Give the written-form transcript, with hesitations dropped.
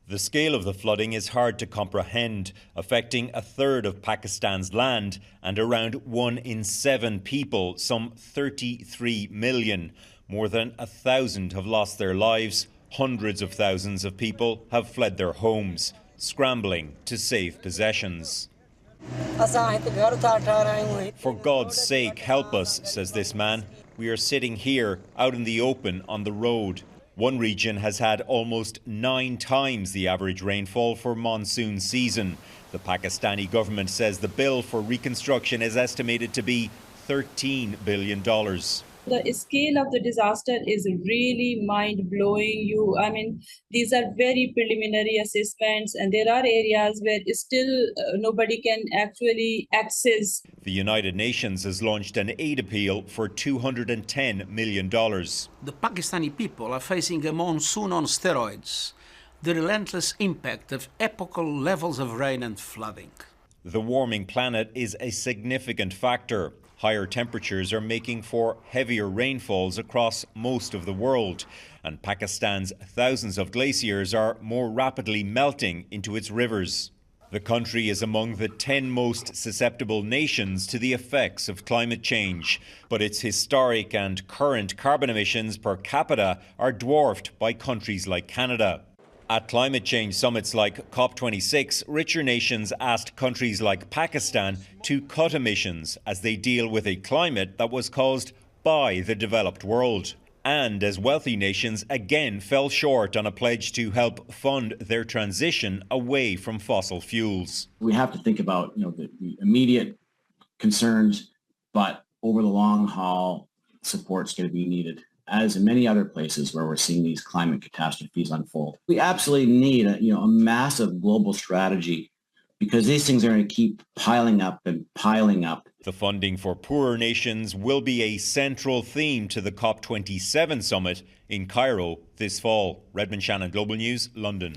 The scale of the flooding is hard to comprehend, affecting a third of Pakistan's land and around 1 in 7 people, some 33 million. More than 1,000 have lost their lives. Hundreds of thousands of people have fled their homes, scrambling to save possessions. For God's sake, help us, says this man. We are sitting here, out in the open, on the road. One region has had almost 9 times the average rainfall for monsoon season. The Pakistani government says the bill for reconstruction is estimated to be $13 billion. The scale of the disaster is really mind-blowing. These are very preliminary assessments, and there are areas where still nobody can actually access. The United Nations has launched an aid appeal for $210 million. The Pakistani people are facing a monsoon on steroids, the relentless impact of epochal levels of rain and flooding. The warming planet is a significant factor. Higher temperatures are making for heavier rainfalls across most of the world, and Pakistan's thousands of glaciers are more rapidly melting into its rivers. The country is among the 10 most susceptible nations to the effects of climate change, but its historic and current carbon emissions per capita are dwarfed by countries like Canada. At climate change summits like COP26, richer nations asked countries like Pakistan to cut emissions as they deal with a climate that was caused by the developed world. And as wealthy nations again fell short on a pledge to help fund their transition away from fossil fuels. We have to think about the immediate concerns, but over the long haul, support's going to be needed. As in many other places where we're seeing these climate catastrophes unfold. We absolutely need a massive global strategy, because these things are going to keep piling up and piling up. The funding for poorer nations will be a central theme to the COP27 summit in Cairo this fall. Redmond Shannon, Global News, London.